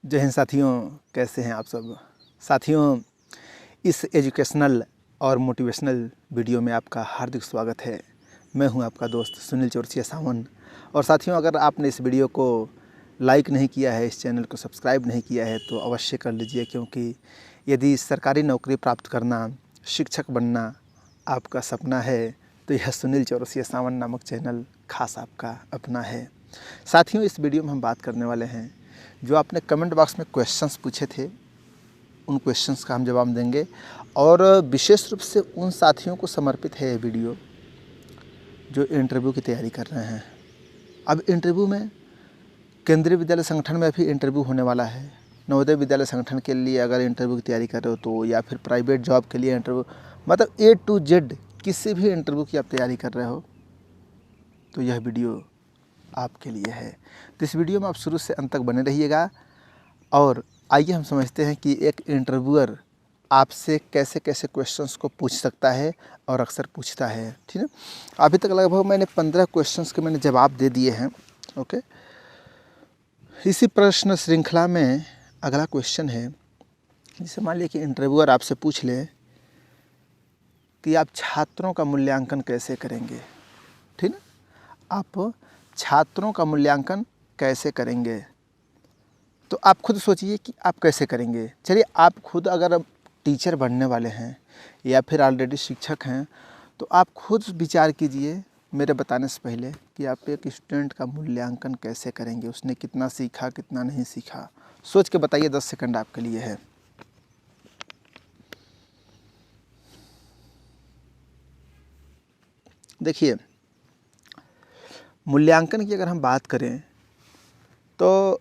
जय हिंद साथियों, कैसे हैं आप सब। साथियों, इस एजुकेशनल और मोटिवेशनल वीडियो में आपका हार्दिक स्वागत है। मैं हूं आपका दोस्त सुनील चौरसिया सावन। और साथियों, अगर आपने इस वीडियो को लाइक नहीं किया है, इस चैनल को सब्सक्राइब नहीं किया है तो अवश्य कर लीजिए, क्योंकि यदि सरकारी नौकरी प्राप्त करना, शिक्षक बनना आपका सपना है तो यह सुनील चौरसिया सावन नामक चैनल खास आपका अपना है। साथियों, इस वीडियो में हम बात करने वाले हैं, जो आपने कमेंट बॉक्स में क्वेश्चंस पूछे थे उन क्वेश्चंस का हम जवाब देंगे। और विशेष रूप से उन साथियों को समर्पित है ये वीडियो जो इंटरव्यू की तैयारी कर रहे हैं। अब इंटरव्यू में केंद्रीय विद्यालय संगठन में भी इंटरव्यू होने वाला है। नवोदय विद्यालय संगठन के लिए अगर इंटरव्यू की तैयारी कर रहे हो तो, या फिर प्राइवेट जॉब के लिए इंटरव्यू, मतलब A to Z किसी भी इंटरव्यू की आप तैयारी कर रहे हो तो यह वीडियो आपके लिए है। तो इस वीडियो में आप शुरू से अंत तक बने रहिएगा। और आइए हम समझते हैं कि एक इंटरव्यूअर आपसे कैसे कैसे क्वेश्चंस को पूछ सकता है और अक्सर पूछता है। ठीक है, अभी तक लगभग मैंने 15 क्वेश्चंस के जवाब दे दिए हैं। ओके, इसी प्रश्न श्रृंखला में अगला क्वेश्चन है, जैसे मान लिया कि इंटरव्यूअर आपसे पूछ ले कि आप छात्रों का मूल्यांकन कैसे करेंगे। ठीक है, आप छात्रों का मूल्यांकन कैसे करेंगे, तो आप खुद सोचिए कि आप कैसे करेंगे। चलिए, आप खुद अगर टीचर बनने वाले हैं या फिर ऑलरेडी शिक्षक हैं तो आप खुद विचार कीजिए मेरे बताने से पहले कि आप एक स्टूडेंट का मूल्यांकन कैसे करेंगे, उसने कितना सीखा कितना नहीं सीखा। सोच के बताइए, 10 सेकंड आपके लिए है। देखिए, मूल्यांकन की अगर हम बात करें तो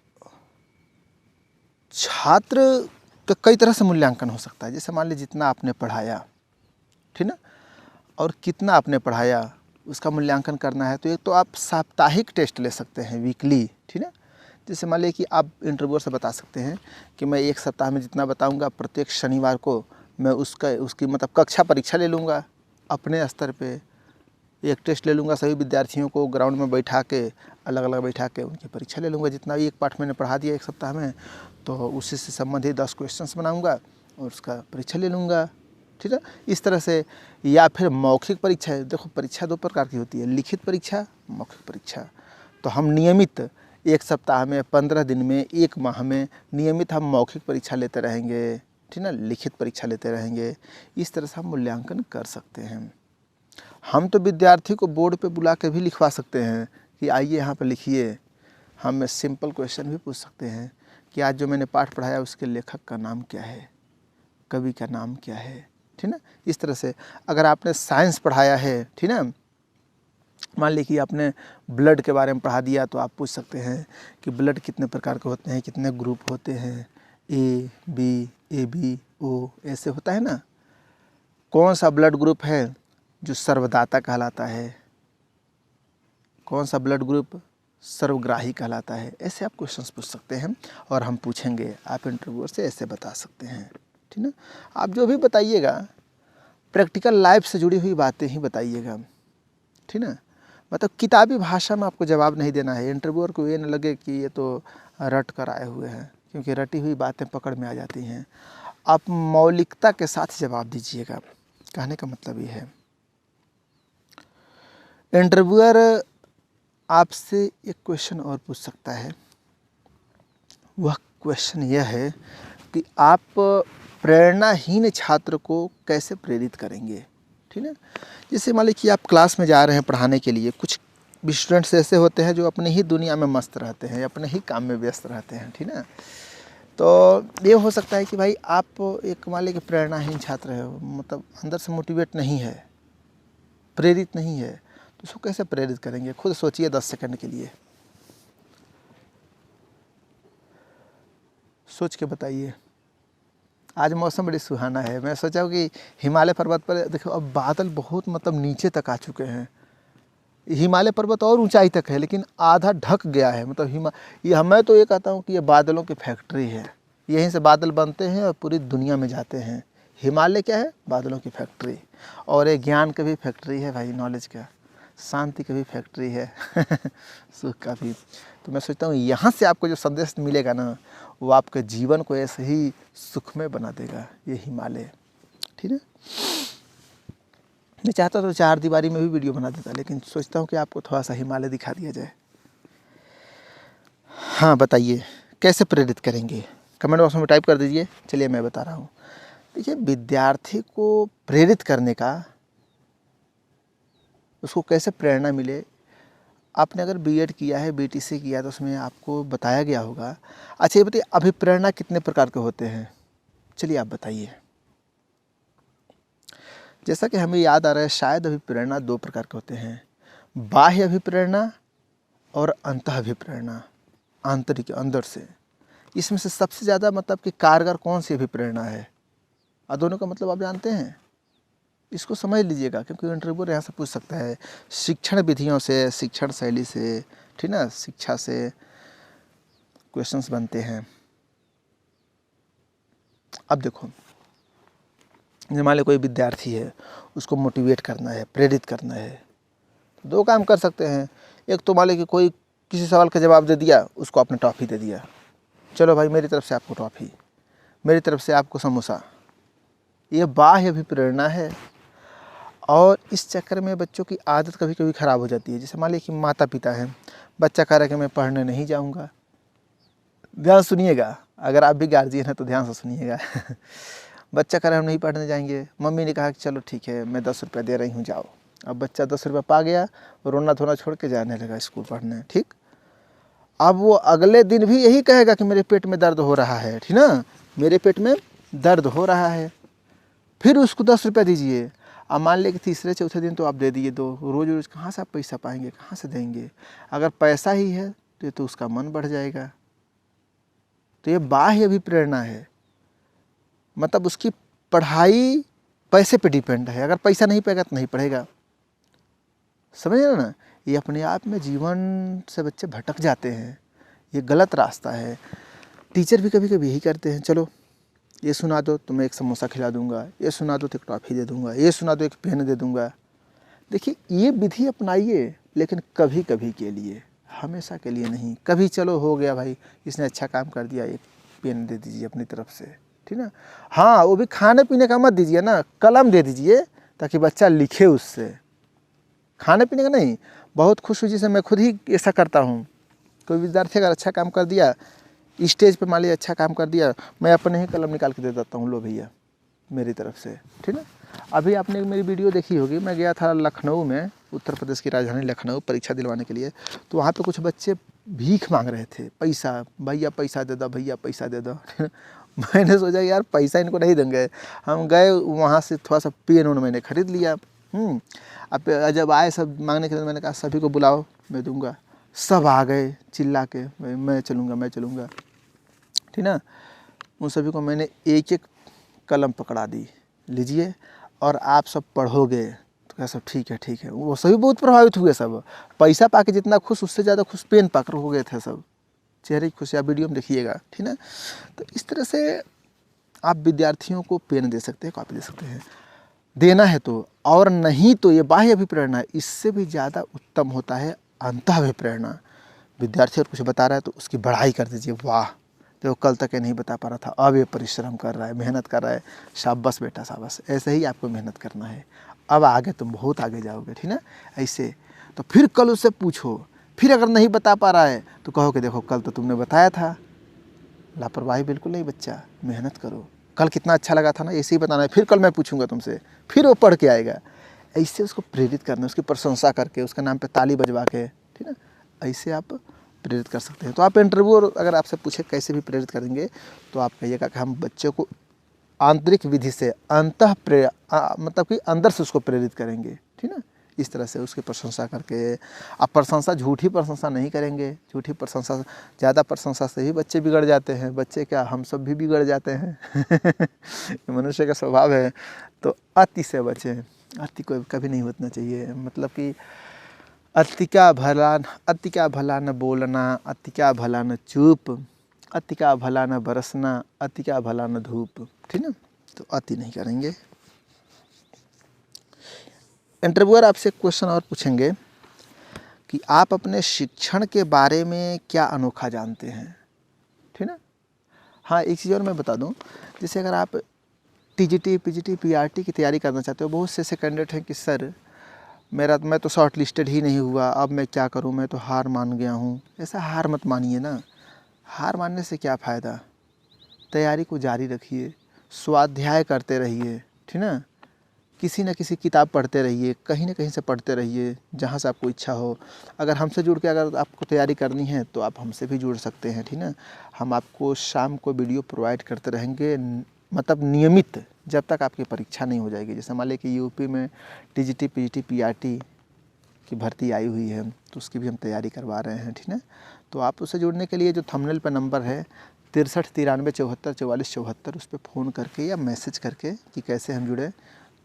छात्र का कई तरह से मूल्यांकन हो सकता है। जैसे मान लीजिए जितना आपने पढ़ाया, ठीक ना, और कितना आपने पढ़ाया उसका मूल्यांकन करना है तो एक तो आप साप्ताहिक टेस्ट ले सकते हैं, वीकली। ठीक है, जैसे मान लीजिए कि आप इंटरव्यूअर से बता सकते हैं कि मैं एक सप्ताह में जितना बताऊंगा, प्रत्येक शनिवार को मैं उसकी मतलब कक्षा परीक्षा ले लूँगा। अपने स्तर पे एक टेस्ट ले लूँगा, सभी विद्यार्थियों को ग्राउंड में बैठा के, अलग अलग बैठा के उनकी परीक्षा ले लूँगा। जितना भी एक पाठ मैंने पढ़ा दिया एक सप्ताह में तो उसी से संबंधित 10 क्वेश्चंस बनाऊँगा और उसका परीक्षा ले लूँगा। ठीक है, इस तरह से। या फिर मौखिक परीक्षा है। देखो, परीक्षा 2 प्रकार की होती है, लिखित परीक्षा, मौखिक परीक्षा। तो हम नियमित एक सप्ताह में, 15 दिन में, 1 माह में नियमित हम मौखिक परीक्षा लेते रहेंगे, ठीक ना, लिखित परीक्षा लेते रहेंगे। इस तरह से हम मूल्यांकन कर सकते हैं। हम तो विद्यार्थी को बोर्ड पे बुला के भी लिखवा सकते हैं कि आइए यहाँ पर लिखिए। हम सिंपल क्वेश्चन भी पूछ सकते हैं कि आज जो मैंने पाठ पढ़ाया उसके लेखक का नाम क्या है, कवि का नाम क्या है। ठीक ना, इस तरह से। अगर आपने साइंस पढ़ाया है, ठीक ना, मान लीजिए कि आपने ब्लड के बारे में पढ़ा दिया तो आप पूछ सकते हैं कि ब्लड कितने प्रकार के होते हैं, कितने ग्रुप होते हैं, ए बी ओ ऐसे होता है ना। कौन सा ब्लड ग्रुप है जो सर्वदाता कहलाता है, कौन सा ब्लड ग्रुप सर्वग्राही कहलाता है। ऐसे आप क्वेश्चंस पूछ सकते हैं और हम पूछेंगे, आप इंटरव्यूअर से ऐसे बता सकते हैं। ठीक ना, आप जो भी बताइएगा प्रैक्टिकल लाइफ से जुड़ी हुई बातें ही बताइएगा। ठीक ना, मतलब किताबी भाषा में आपको जवाब नहीं देना है। इंटरव्यूअर को ये न लगे कि ये तो रट कर आए हुए हैं, क्योंकि रटी हुई बातें पकड़ में आ जाती हैं। आप मौलिकता के साथ जवाब दीजिएगा। कहने का मतलब ये है, इंटरव्यूअर आपसे एक क्वेश्चन और पूछ सकता है। वह क्वेश्चन यह है कि आप प्रेरणाहीन छात्र को कैसे प्रेरित करेंगे। ठीक है, जैसे मान लीजिए कि आप क्लास में जा रहे हैं पढ़ाने के लिए, कुछ स्टूडेंट्स ऐसे होते हैं जो अपने ही दुनिया में मस्त रहते हैं, अपने ही काम में व्यस्त रहते हैं। ठीक है, तो ये हो सकता है कि भाई आप एक मान लीजिए कि प्रेरणाहीन छात्र है, मतलब अंदर से मोटिवेट नहीं है, प्रेरित नहीं है, तो उसको कैसे प्रेरित करेंगे। खुद सोचिए 10 सेकंड के लिए, सोच के बताइए। आज मौसम बड़ी सुहाना है। मैं सोचा कि हिमालय पर्वत पर देखो, अब बादल बहुत मतलब नीचे तक आ चुके हैं। हिमालय पर्वत और ऊंचाई तक है लेकिन आधा ढक गया है। मतलब ये मैं तो ये कहता हूँ कि ये बादलों की फैक्ट्री है। यहीं से बादल बनते हैं और पूरी दुनिया में जाते हैं। हिमालय क्या है? बादलों की फैक्ट्री। और ये ज्ञान की भी फैक्ट्री है भाई, नॉलेज का। शांति की भी फैक्ट्री है सुख का भी। तो मैं सोचता हूँ यहाँ से आपको जो संदेश मिलेगा ना, वो आपके जीवन को ऐसे ही सुखमय बना देगा, ये हिमालय। ठीक है, मैं चाहता तो 4 दीवारी में भी वीडियो बना देता, लेकिन सोचता हूँ कि आपको थोड़ा सा हिमालय दिखा दिया जाए। हाँ बताइए कैसे प्रेरित करेंगे, कमेंट बॉक्स में टाइप कर दीजिए। चलिए मैं बता रहा हूँ। देखिए, विद्यार्थी को प्रेरित करने का, उसको कैसे प्रेरणा मिले, आपने अगर बीएड किया है, बीटीसी किया है, तो उसमें आपको बताया गया होगा। अच्छा ये बताइए, अभिप्रेरणा कितने प्रकार के होते हैं? चलिए आप बताइए। जैसा कि हमें याद आ रहा है, शायद अभिप्रेरणा 2 प्रकार के होते हैं, बाह्य अभिप्रेरणा और अंतः अभिप्रेरणा, आंतरिक अंदर से। इसमें से सबसे ज़्यादा मतलब कि कारगर कौन सी अभिप्रेरणा है? और दोनों का मतलब आप जानते हैं? इसको समझ लीजिएगा, क्योंकि इंटरव्यूअर यहाँ से पूछ सकता है शिक्षण विधियों से, शिक्षण शैली से, ठीक ना, शिक्षा से क्वेश्चंस बनते हैं। अब देखो, मान लो कोई विद्यार्थी है, उसको मोटिवेट करना है, प्रेरित करना है, तो 2 काम कर सकते हैं। एक तो मान लो कि कोई किसी सवाल का जवाब दे दिया, उसको आपने टॉफ़ी दे दिया, चलो भाई मेरी तरफ से आपको टॉफ़ी, मेरी तरफ से आपको समोसा, ये बाह्य अभिप्रेरणा है। और इस चक्कर में बच्चों की आदत कभी कभी ख़राब हो जाती है। जैसे मान लीजिए कि माता पिता हैं, बच्चा कह रहा है कि मैं पढ़ने नहीं जाऊंगा, ध्यान सुनिएगा, अगर आप भी गार्जियन हैं तो ध्यान से सुनिएगा बच्चा कह रहा है हम नहीं पढ़ने जाएंगे, मम्मी ने कहा कि चलो ठीक है मैं 10 रुपये दे रही हूँ जाओ। अब बच्चा 10 रुपये पा गया, रोना धोना छोड़ के जाने लगा स्कूल पढ़ने। ठीक, अब वो अगले दिन भी यही कहेगा कि मेरे पेट में दर्द हो रहा है, ठीक ना, मेरे पेट में दर्द हो रहा है। फिर उसको 10 रुपये दीजिए। अब मान लें कि तीसरे चौथे दिन तो आप दे दिए 2, रोज़ रोज़ कहाँ से आप पैसा पाएंगे, कहाँ से देंगे? अगर पैसा ही है तो ये तो उसका मन बढ़ जाएगा। तो ये बाह्य अभिप्रेरणा है, मतलब उसकी पढ़ाई पैसे पे डिपेंड है, अगर पैसा नहीं पाएगा तो नहीं पढ़ेगा। समझ रहे ना, ये अपने आप में जीवन से बच्चे भटक जाते हैं, ये गलत रास्ता है। टीचर भी कभी कभी यही करते हैं, चलो ये सुना दो तो मैं एक समोसा खिला दूंगा, ये सुना दो तो एक टॉफ़ी दे दूंगा, ये सुना दो एक पेन दे दूंगा। देखिए ये विधि अपनाइए, लेकिन कभी कभी के लिए, हमेशा के लिए नहीं। कभी चलो हो गया भाई, इसने अच्छा काम कर दिया, एक पेन दे दीजिए अपनी तरफ से, ठीक ना। हाँ, वो भी खाने पीने का मत दीजिए ना, कलम दे दीजिए ताकि बच्चा लिखे उससे, खाने पीने का नहीं। बहुत खुश हुई, जैसे मैं खुद ही ऐसा करता हूँ। कोई विद्यार्थी अगर अच्छा काम कर दिया, स्टेज पे मान लीजिए अच्छा काम कर दिया, मैं अपने ही कलम निकाल के दे देता हूँ, लो भैया मेरी तरफ से, ठीक ना। अभी आपने मेरी वीडियो देखी होगी, मैं गया था लखनऊ में, उत्तर प्रदेश की राजधानी लखनऊ, परीक्षा दिलवाने के लिए। तो वहाँ पे कुछ बच्चे भीख मांग रहे थे, पैसा, भैया पैसा दे दो, भैया पैसा दे दो मैंने सोचा यार पैसा इनको नहीं देंगे। हम गए वहाँ से, थोड़ा सा पेन उन मैंने ख़रीद लिया। अब जब आए सब मांगने के लिए, मैंने कहा सभी को बुलाओ मैं दूंगा। सब आ गए चिल्ला के, मैं चलूँगा मैं चलूँगा, ठीक ना। उन सभी को मैंने एक एक कलम पकड़ा दी, लीजिए और आप सब पढ़ोगे। तो क्या सब ठीक है ठीक है। वो सभी बहुत प्रभावित हुए, सब पैसा पाके जितना खुश, उससे ज़्यादा खुश पेन पाकर हो गए थे सब, चेहरे की खुशी। आप वीडियो में देखिएगा, ठीक ना। तो इस तरह से आप विद्यार्थियों को पेन दे सकते हैं, कॉपी दे सकते हैं, देना है तो। और नहीं तो ये बाह्य अभिप्रेरणा, इससे भी ज़्यादा उत्तम होता है अंतः अभिप्रेरणा। विद्यार्थी और कुछ बता रहा है तो उसकी बढ़ाई कर दीजिए, वाह देखो कल तक ये नहीं बता पा रहा था, अब ये परिश्रम कर रहा है, मेहनत कर रहा है, शाबाश बेटा शाबाश। ऐसे ही आपको मेहनत करना है, अब आगे तुम बहुत आगे जाओगे, ठीक ना। ऐसे तो फिर कल उससे पूछो, फिर अगर नहीं बता पा रहा है तो कहो कि देखो कल तो तुमने बताया था। लापरवाही बिल्कुल नहीं बच्चा, मेहनत करो, कल कितना अच्छा लगा था ना, ऐसे ही बताना है, फिर कल मैं पूछूंगा तुमसे, फिर वो पढ़ के आएगा। ऐसे उसको प्रेरित करना, उसकी प्रशंसा करके, उसके नाम पे ताली बजवा के, ठीक है, ऐसे आप प्रेरित कर सकते हैं। तो आप इंटरव्यू अगर आपसे पूछे कैसे भी प्रेरित करेंगे, तो आप कहिएगा कि हम बच्चों को आंतरिक विधि से मतलब कि अंदर से उसको प्रेरित करेंगे, ठीक ना। इस तरह से उसकी प्रशंसा करके। आप प्रशंसा, झूठी प्रशंसा नहीं करेंगे, झूठी प्रशंसा, ज़्यादा प्रशंसा से ही बच्चे बिगड़ जाते हैं। बच्चे क्या, हम सब भी बिगड़ जाते हैं मनुष्य का स्वभाव है। तो अति से बचें, अति को कभी नहीं होना चाहिए। मतलब कि अति का भला न बोलना, अति का भला न चुप, अति का भला न बरसना, अति का भला न धूप, ठीक ना। तो अति नहीं करेंगे। इंटरव्यूअर आपसे क्वेश्चन और पूछेंगे कि आप अपने शिक्षण के बारे में क्या अनोखा जानते हैं, ठीक ना। हाँ, एक चीज़ और मैं बता दूं, जैसे अगर आप टीजीटी, पीजीटी, पीआरटी की तैयारी करना चाहते हो, बहुत से ऐसे कैंडिडेट हैं कि सर मैं तो शॉर्ट लिस्टेड ही नहीं हुआ, अब मैं क्या करूं, मैं तो हार मान गया हूं। ऐसा हार मत मानिए ना, हार मानने से क्या फ़ायदा। तैयारी को जारी रखिए, स्वाध्याय करते रहिए, ठीक ना। किसी न किसी किताब पढ़ते रहिए, कहीं न कहीं से पढ़ते रहिए, जहाँ से आपको इच्छा हो। अगर हमसे जुड़ के अगर आपको तैयारी करनी है तो आप हमसे भी जुड़ सकते हैं, ठीक ना। हम आपको शाम को वीडियो प्रोवाइड करते रहेंगे, मतलब नियमित, जब तक आपकी परीक्षा नहीं हो जाएगी। जैसे मान लें कि यूपी में टीजीटी, पीजीटी, पीआरटी की भर्ती आई हुई है, तो उसकी भी हम तैयारी करवा रहे हैं, ठीक है। तो आप उससे जुड़ने के लिए जो थंबनेल पर नंबर है 63 93 74 44 74, उस पर फ़ोन करके या मैसेज करके कि कैसे हम जुड़े,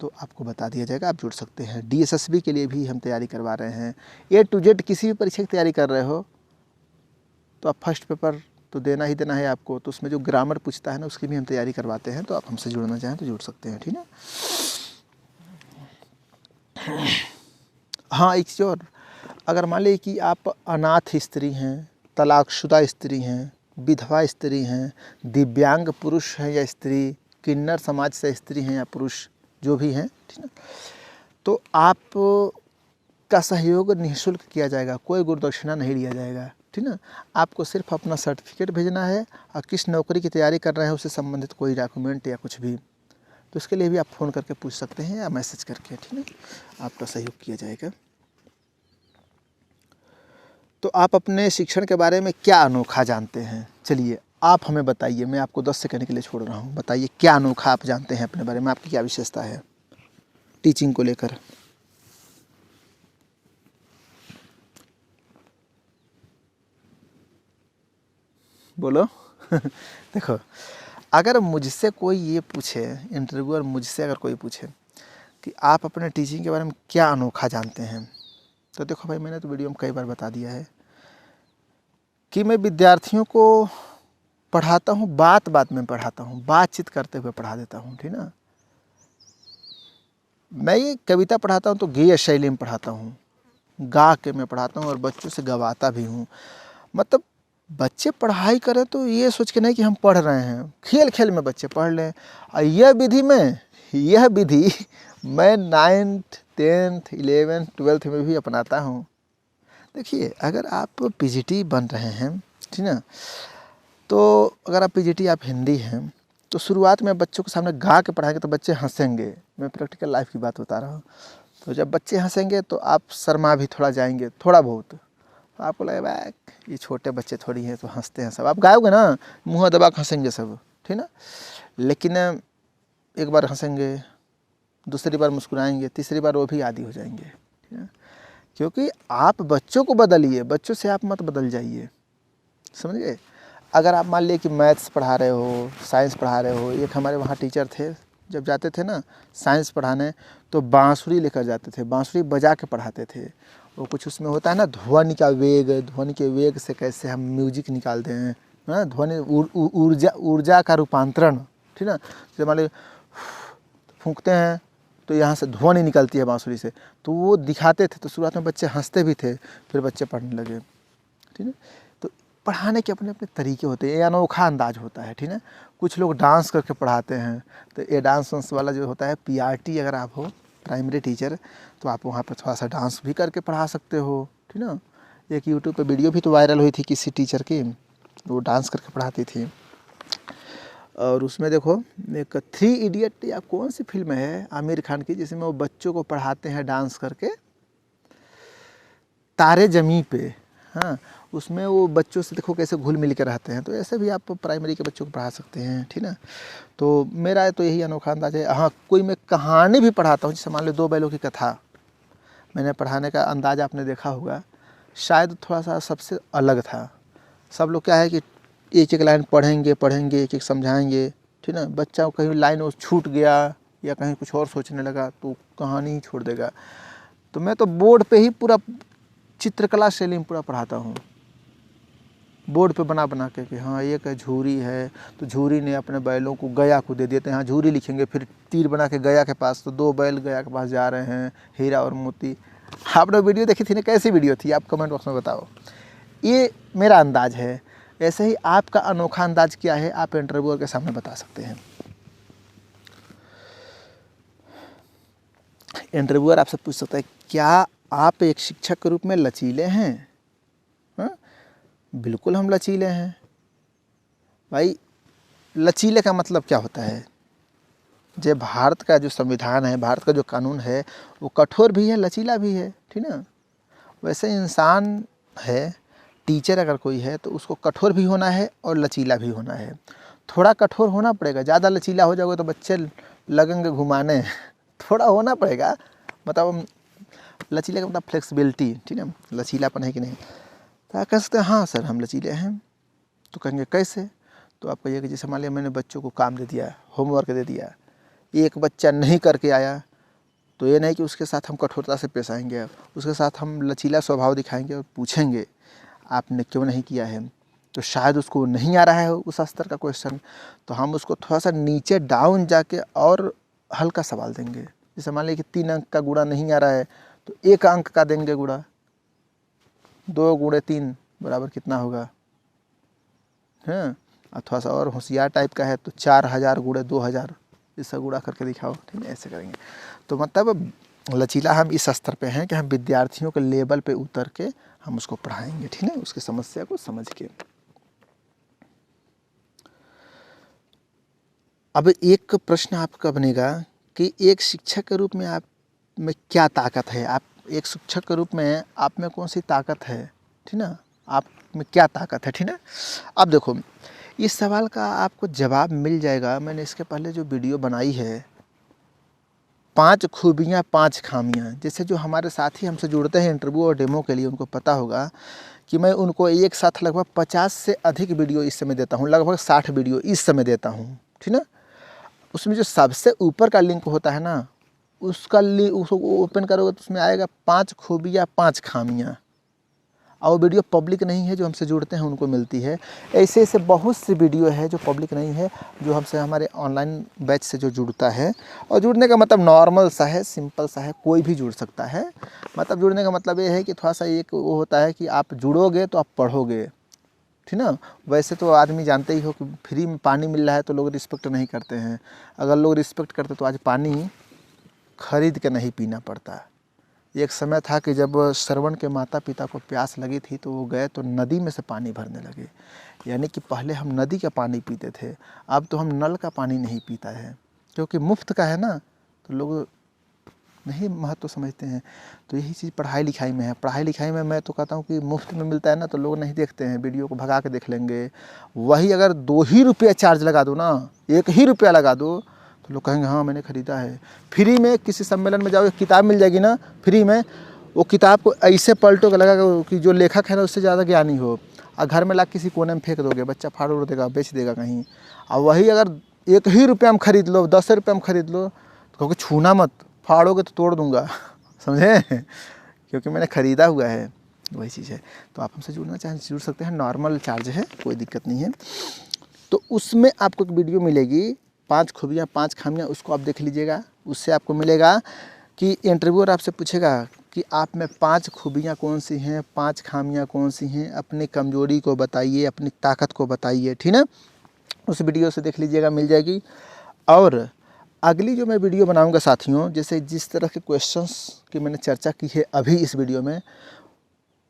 तो आपको बता दिया जाएगा, आप जुड़ सकते हैं। डीएसएसबी के लिए भी हम तैयारी करवा रहे हैं। ए टू जेड किसी भी परीक्षा की तैयारी कर रहे हो तो आप फर्स्ट पेपर तो देना ही देना है आपको, तो उसमें जो ग्रामर पूछता है ना, उसकी भी हम तैयारी करवाते हैं। तो आप हमसे जुड़ना चाहें तो जुड़ सकते हैं, ठीक है। हाँ, एक चीज़ और, अगर मान लीजिए कि आप अनाथ स्त्री हैं, तलाकशुदा स्त्री हैं, विधवा स्त्री हैं, दिव्यांग पुरुष हैं या स्त्री, किन्नर समाज से स्त्री हैं या पुरुष, जो भी हैं, ठीक है, तो आप का सहयोग निःशुल्क किया जाएगा, कोई गुरुदक्षिणा नहीं लिया जाएगा, ठीक ना। आपको सिर्फ अपना सर्टिफिकेट भेजना है और किस नौकरी की तैयारी कर रहे हैं उससे संबंधित कोई डॉक्यूमेंट या कुछ भी, तो इसके लिए भी आप फ़ोन करके पूछ सकते हैं या मैसेज करके, ठीक है, आपका सहयोग किया जाएगा। तो आप अपने शिक्षण के बारे में क्या अनोखा जानते हैं, चलिए आप हमें बताइए। मैं आपको 10 सेकंड के लिए छोड़ रहा हूँ, बताइए क्या अनोखा आप जानते हैं अपने बारे में, आपकी क्या विशेषता है टीचिंग को लेकर। बोलो। देखो, अगर मुझसे कोई ये पूछे, इंटरव्यूअर मुझसे अगर कोई पूछे कि आप अपने टीचिंग के बारे में क्या अनोखा जानते हैं, तो देखो भाई, मैंने तो वीडियो में कई बार बता दिया है कि मैं विद्यार्थियों को पढ़ाता हूँ, बात बात में पढ़ाता हूँ, बातचीत करते हुए पढ़ा देता हूँ, ठीक ना। मैं ये कविता पढ़ाता हूँ तो गेय शैली में पढ़ाता हूँ, गा के मैं पढ़ाता हूँ और बच्चों से गवाता भी हूँ। मतलब बच्चे पढ़ाई करें तो ये सोच के नहीं कि हम पढ़ रहे हैं, खेल खेल में बच्चे पढ़ लें। और यह विधि मैं 9th 10th 11th 12th में भी अपनाता हूँ। देखिए, अगर आप पीजीटी बन रहे हैं, ठीक ना, तो अगर आप पीजीटी, आप हिंदी हैं, तो शुरुआत में बच्चों के सामने गा के पढ़ाएंगे तो बच्चे हंसेंगे। मैं प्रैक्टिकल लाइफ की बात बता रहा हूँ। तो जब बच्चे हंसेंगे तो आप शर्मा भी थोड़ा जाएंगे, थोड़ा बहुत, तो आपको लगेगा ये छोटे बच्चे थोड़ी हैं तो हंसते हैं सब। आप गाओगे ना, मुँह दबा के हंसेंगे सब, ठीक ना। लेकिन एक बार हंसेंगे, दूसरी बार मुस्कुराएंगे, तीसरी बार वो भी आदी हो जाएंगे, ठीक है। क्योंकि आप बच्चों को बदलिए, बच्चों से आप मत बदल जाइए, समझ गए। अगर आप मान लिए कि मैथ्स पढ़ा रहे हो, साइंस पढ़ा रहे हो, एक हमारे वहाँ टीचर थे, जब जाते थे ना साइंस पढ़ाने तो बांसुरी लेकर जाते थे, बांसुरी बजा के पढ़ाते थे। वो कुछ उसमें होता है ना, ध्वनि का वेग, ध्वनि के वेग से कैसे हम म्यूजिक निकालते हैं, ना, ध्वनि ऊर्जा का रूपांतरण, ठीक ना। जैसे मान लीजिए फूंकते हैं तो यहाँ से ध्वनि निकलती है बांसुरी से, तो वो दिखाते थे। तो शुरुआत में बच्चे हंसते भी थे, फिर बच्चे पढ़ने लगे, ठीक है। तो पढ़ाने के अपने अपने तरीके होते हैं, ये अनोखा अंदाज होता है, ठीक है। कुछ लोग डांस करके पढ़ाते हैं, तो ये डांस वाला जो होता है पीआरटी, अगर आप हो प्राइमरी टीचर, तो आप वहाँ पर थोड़ा सा डांस भी करके पढ़ा सकते हो, ठीक ना। एक यूट्यूब पे वीडियो भी तो वायरल हुई थी किसी टीचर की, वो डांस करके पढ़ाती थी। और उसमें देखो, एक 3 इडियट या कौन सी फिल्म है आमिर खान की, जिसमें वो बच्चों को पढ़ाते हैं डांस करके, तारे ज़मीं पे, हाँ, उसमें वो बच्चों से देखो कैसे घुल मिल के रहते हैं। तो ऐसे भी आप प्राइमरी के बच्चों को पढ़ा सकते हैं, ठीक ना। तो मेरा तो यही अनोखा अंदाज है। हाँ, कोई मैं कहानी भी पढ़ाता हूँ, जैसे मान लो 2 बैलों की कथा, मैंने पढ़ाने का अंदाज़ आपने देखा होगा, शायद थोड़ा सा सबसे अलग था। सब लोग क्या है कि एक एक लाइन पढ़ेंगे, एक एक समझाएंगे, ठीक ना। बच्चा को कहीं लाइन वो छूट गया या कहीं कुछ और सोचने लगा तो कहानी ही छोड़ देगा। तो मैं तो बोर्ड पे ही पूरा चित्रकला शैली में पूरा पढ़ाता हूँ, बोर्ड पे बना बना के कि हाँ एक झूरी है, तो झूरी ने अपने बैलों को गया को दे देते हैं, हाँ झूरी लिखेंगे, फिर तीर बना के गया के पास, तो 2 बैल गया के पास जा रहे हैं, हीरा और मोती। आपने वीडियो देखी थी ना, कैसी वीडियो थी, आप कमेंट बॉक्स में बताओ। ये मेरा अंदाज है। ऐसे ही आपका अनोखा अंदाज क्या है, आप इंटरव्यूअर के सामने बता सकते हैं। इंटरव्यूअर आपसे पूछ सकता है, क्या आप एक शिक्षक के रूप में लचीले हैं? हाँ, बिल्कुल हम लचीले हैं। भाई, लचीले का मतलब क्या होता है? जो भारत का जो संविधान है, भारत का जो कानून है, वो कठोर भी है, लचीला भी है, ठीक ना। वैसे इंसान है, टीचर अगर कोई है तो उसको कठोर भी होना है और लचीला भी होना है। थोड़ा कठोर होना पड़ेगा, ज़्यादा लचीला हो जाओगे तो बच्चे लगेंगे घुमाने। थोड़ा होना पड़ेगा, मतलब लचीले का मतलब फ्लेक्सिबिलिटी, ठीक है, लचीलापन है कि नहीं। तो आप कह सकते हैं हाँ सर हम लचीले हैं। तो कहेंगे कैसे? तो आप कहिए कि जैसे मान लिया मैंने बच्चों को काम दे दिया, होमवर्क दे दिया, एक बच्चा नहीं करके आया, तो ये नहीं कि उसके साथ हम कठोरता से पेश आएंगे, उसके साथ हम लचीला स्वभाव दिखाएंगे और पूछेंगे आपने क्यों नहीं किया है। तो शायद उसको नहीं आ रहा है उस स्तर का क्वेश्चन, तो हम उसको थोड़ा सा नीचे डाउन जाके और हल्का सवाल देंगे। जैसे मान लीजिए कि 3 अंक का गुणा नहीं आ रहा है, तो 1 अंक का देंगे गुणा। 2 गुणे 3 बराबर कितना होगा? हाँ, और थोड़ा सा और होशियार टाइप का है तो 4000 गुणे 2000 इससे गुणा करके दिखाओ, ठीक है, ऐसे करेंगे। तो मतलब लचीला हम इस स्तर पे हैं कि हम विद्यार्थियों के लेवल पे उतर के हम उसको पढ़ाएंगे, ठीक है, उसकी समस्या को समझ के। अब एक प्रश्न आपका बनेगा कि एक शिक्षक के रूप में आप में क्या ताकत है? आप एक शिक्षक के रूप में आप में कौन सी ताकत है, ठीक ना, आप में क्या ताकत है, ठीक ना। अब देखो, इस सवाल का आपको जवाब मिल जाएगा। मैंने इसके पहले जो वीडियो बनाई है, 5 खूबियाँ 5 खामियाँ, जैसे जो हमारे साथी हमसे जुड़ते हैं इंटरव्यू और डेमो के लिए, उनको पता होगा कि मैं उनको एक साथ लगभग 50 से अधिक वीडियो इस समय देता हूँ, लगभग 60 वीडियो इस समय देता हूँ, ठीक ना। उसमें जो सबसे ऊपर का लिंक होता है ना, उसका लिंक उसको ओपन करोगे तो उसमें आएगा 5 खूबियाँ 5 खामियाँ, और वो वीडियो पब्लिक नहीं है, जो हमसे जुड़ते हैं उनको मिलती है। ऐसे ऐसे बहुत सी वीडियो है जो पब्लिक नहीं है, जो हमसे हमारे ऑनलाइन बैच से जो जुड़ता है। और जुड़ने का मतलब नॉर्मल सा है, सिंपल सा है, कोई भी जुड़ सकता है। मतलब जुड़ने का मतलब ये है कि थोड़ा सा एक वो होता है कि आप जुड़ोगे तो आप पढ़ोगे, ठीक ना। वैसे तो आदमी जानते ही हो कि फ्री में पानी मिल रहा है तो लोग रिस्पेक्ट नहीं करते हैं। अगर लोग रिस्पेक्ट करते तो आज पानी खरीद के नहीं पीना पड़ता। एक समय था कि जब श्रवण के माता पिता को प्यास लगी थी तो वो गए तो नदी में से पानी भरने लगे। यानी कि पहले हम नदी का पानी पीते थे, अब तो हम नल का पानी नहीं पीता है, क्योंकि मुफ्त का है ना, तो लोग नहीं महत्व समझते हैं। तो यही चीज़ पढ़ाई लिखाई में है। पढ़ाई लिखाई में मैं तो कहता हूँ कि मुफ्त में मिलता है ना, तो लोग नहीं देखते हैं, वीडियो को भगा के देख लेंगे। वही अगर 2 ही रुपया चार्ज लगा दो ना, 1 ही रुपया लगा दो, तो लोग कहेंगे हाँ मैंने ख़रीदा है। फ्री में किसी सम्मेलन में जाओगे, किताब मिल जाएगी ना फ्री में, वो किताब को ऐसे पलटो के लगा कि जो लेखक है ना उससे ज़्यादा ज्ञानी हो, और घर में ला किसी कोने में फेंक दोगे, बच्चा फाड़ उड़ देगा, बेच देगा कहीं। और वही अगर 1 ही रुपया में ख़रीद लो, 10 रुपये में ख़रीद लो, तो कहोगे छूना मत, फाड़ोगे तो तोड़ दूंगा। समझे? क्योंकि मैंने ख़रीदा हुआ है, वही चीज़ है। तो आप हमसे जुड़ना चाहें जुड़ सकते हैं, नॉर्मल चार्ज है, कोई दिक्कत नहीं है। तो उसमें आपको एक वीडियो मिलेगी 5 खूबियाँ 5 खामियाँ, उसको आप देख लीजिएगा। उससे आपको मिलेगा कि इंटरव्यूअर आपसे पूछेगा कि आप में 5 खूबियाँ कौन सी हैं, 5 खामियाँ कौन सी हैं, अपनी कमजोरी को बताइए, अपनी ताकत को बताइए, ठीक है। उस वीडियो से देख लीजिएगा, मिल जाएगी। और अगली जो मैं वीडियो बनाऊंगा साथियों, जैसे जिस तरह के क्वेश्चंस की मैंने चर्चा की है अभी इस वीडियो में,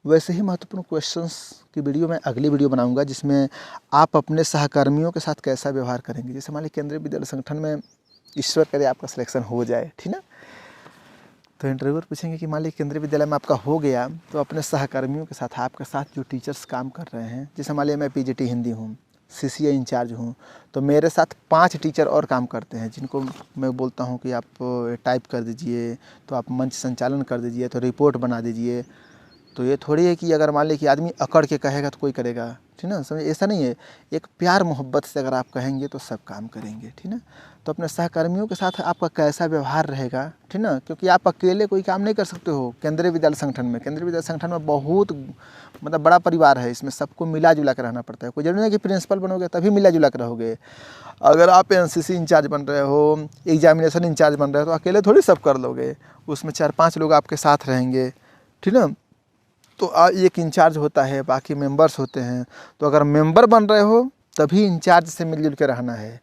वैसे ही महत्वपूर्ण क्वेश्चंस की वीडियो मैं अगली वीडियो बनाऊंगा, जिसमें आप अपने सहकर्मियों के साथ कैसा व्यवहार करेंगे। जैसे मान लीजिए केंद्रीय विद्यालय संगठन में ईश्वर करे आपका सिलेक्शन हो जाए, ठीक ना, तो इंटरव्यूअर पूछेंगे कि मान लीजिए केंद्रीय विद्यालय में आपका हो गया, तो अपने सहकर्मियों के साथ, आपके साथ जो टीचर्स काम कर रहे हैं, जैसे मान लीजिए मैं पीजीटी हिंदी हूँ, सीसीए इंचार्ज हूँ, तो मेरे साथ 5 टीचर और काम करते हैं, जिनको मैं बोलता हूँ कि आप टाइप कर दीजिए, तो आप मंच संचालन कर दीजिए, तो रिपोर्ट बना दीजिए, तो ये थोड़ी है कि अगर मान लीजिए कि आदमी अकड़ के कहेगा तो कोई करेगा, ठीक ना, समझ, ऐसा नहीं है। एक प्यार मोहब्बत से अगर आप कहेंगे तो सब काम करेंगे, ठीक ना। तो अपने सहकर्मियों के साथ आपका कैसा व्यवहार रहेगा, ठीक ना, क्योंकि आप अकेले कोई काम नहीं कर सकते हो। केंद्रीय विद्यालय संगठन में बहुत मतलब बड़ा परिवार है, इसमें सबको मिला जुला कर रहना पड़ता है। कोई जरूरी नहीं कि प्रिंसिपल बनोगे तभी मिला जुला कर रहोगे। अगर आप एनसीसी इंचार्ज बन रहे हो, एग्जामिनेशन इंचार्ज बन रहे हो, तो अकेले थोड़ी सब कर लोगे, उसमें 4-5 लोग आपके साथ रहेंगे, ठीक ना। तो एक इंचार्ज होता है, बाकी मेंबर्स होते हैं। तो अगर मेंबर बन रहे हो तभी इंचार्ज से मिलजुल के रहना है,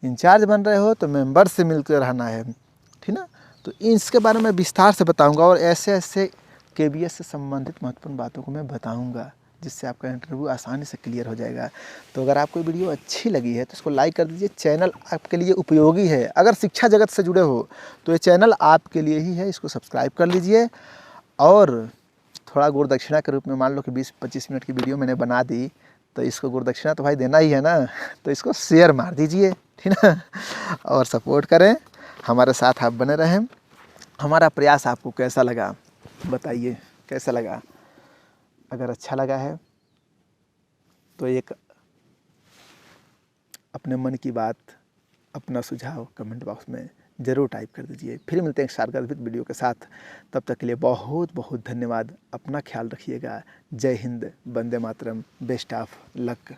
इंचार्ज बन रहे हो तो मेंबर से मिल कर रहना है, ठीक ना। तो इसके बारे में विस्तार से बताऊंगा और ऐसे ऐसे केबीएस से संबंधित महत्वपूर्ण बातों को मैं बताऊंगा, जिससे आपका इंटरव्यू आसानी से क्लियर हो जाएगा। तो अगर आपको वीडियो अच्छी लगी है तो इसको लाइक कर दीजिए। चैनल आपके लिए उपयोगी है, अगर शिक्षा जगत से जुड़े हो तो ये चैनल आपके लिए ही है, इसको सब्सक्राइब कर लीजिए। और थोड़ा गुरु दक्षिणा के रूप में, मान लो कि 20-25 मिनट की वीडियो मैंने बना दी, तो इसको गुरु दक्षिणा तो भाई देना ही है ना, तो इसको शेयर मार दीजिए, ठीक ना। और सपोर्ट करें, हमारे साथ आप बने रहें। हमारा प्रयास आपको कैसा लगा बताइए, कैसा लगा। अगर अच्छा लगा है तो एक अपने मन की बात, अपना सुझाव कमेंट बॉक्स में ज़रूर टाइप कर दीजिए। फिर मिलते हैं एक शारगर्भित वीडियो के साथ, तब तक के लिए बहुत बहुत धन्यवाद। अपना ख्याल रखिएगा। जय Hind, Vande Mataram, best of luck.